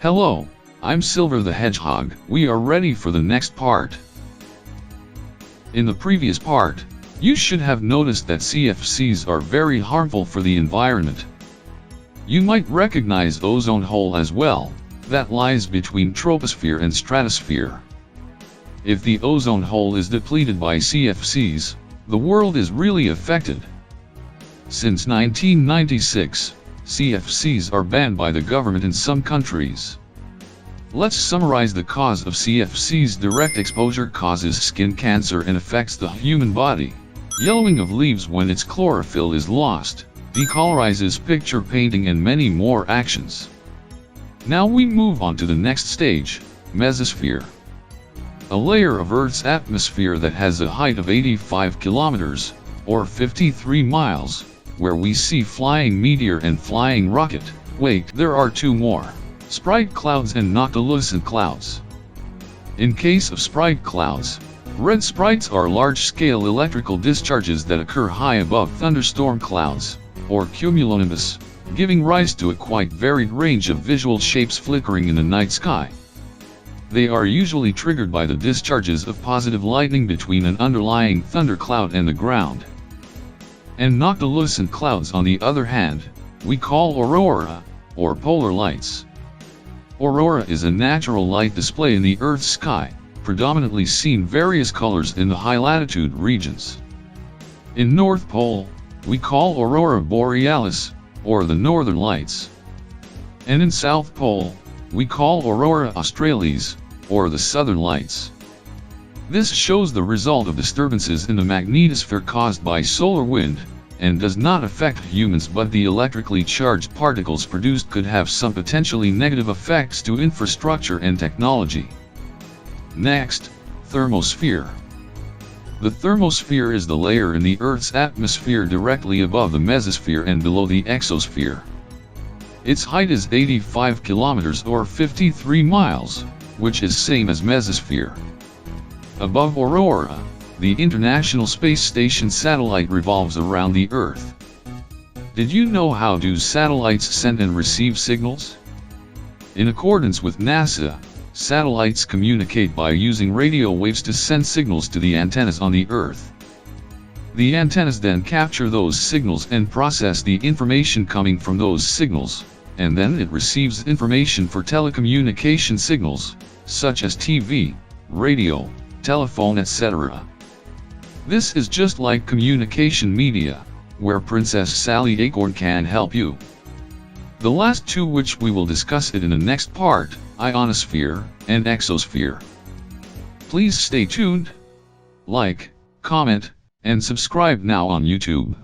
Hello, I'm Silver the Hedgehog. We are ready for the next part. In the previous part, you should have noticed that CFCs are very harmful for the environment. You might recognize ozone hole as well, that lies between troposphere and stratosphere. If the ozone hole is depleted by CFCs, the world is really affected. Since 1996, CFCs are banned by the government in some countries. Let's summarize the cause of CFCs. Direct exposure causes skin cancer and affects the human body. Yellowing of leaves when its chlorophyll is lost, decolorizes picture painting and many more actions. Now we move on to the next stage, Mesosphere. A layer of Earth's atmosphere that has a height of 85 kilometers, or 53 miles, where we see flying meteor and flying rocket. Wait, there are two more. Sprite clouds and Noctilucent clouds. In case of Sprite clouds, red sprites are large-scale electrical discharges that occur high above thunderstorm clouds, or cumulonimbus, giving rise to a quite varied range of visual shapes flickering in the night sky. They are usually triggered by the discharges of positive lightning between an underlying thundercloud and the ground. And Noctilucent clouds, on the other hand, we call Aurora, or polar lights. Aurora is a natural light display in the Earth's sky, predominantly seen various colors in the high-latitude regions. In North Pole, we call Aurora Borealis, or the Northern Lights. And in South Pole, we call Aurora Australis, or the Southern Lights. This shows the result of disturbances in the magnetosphere caused by solar wind, and does not affect humans, but the electrically charged particles produced could have some potentially negative effects to infrastructure and technology. Next, Thermosphere. The thermosphere is the layer in the Earth's atmosphere directly above the mesosphere and below the exosphere. Its height is 85 kilometers or 53 miles, which is same as mesosphere. Above Aurora, the International Space Station satellite revolves around the Earth. Did you know how do satellites send and receive signals? In accordance with NASA, satellites communicate by using radio waves to send signals to the antennas on the Earth. The antennas then capture those signals and process the information coming from those signals, and then it receives information for telecommunication signals, such as TV, radio, telephone, etc. This is just like communication media, where Princess Sally Acorn can help you. The last two, which we will discuss it in the next part, ionosphere and exosphere. Please stay tuned, like, comment, and subscribe now on YouTube.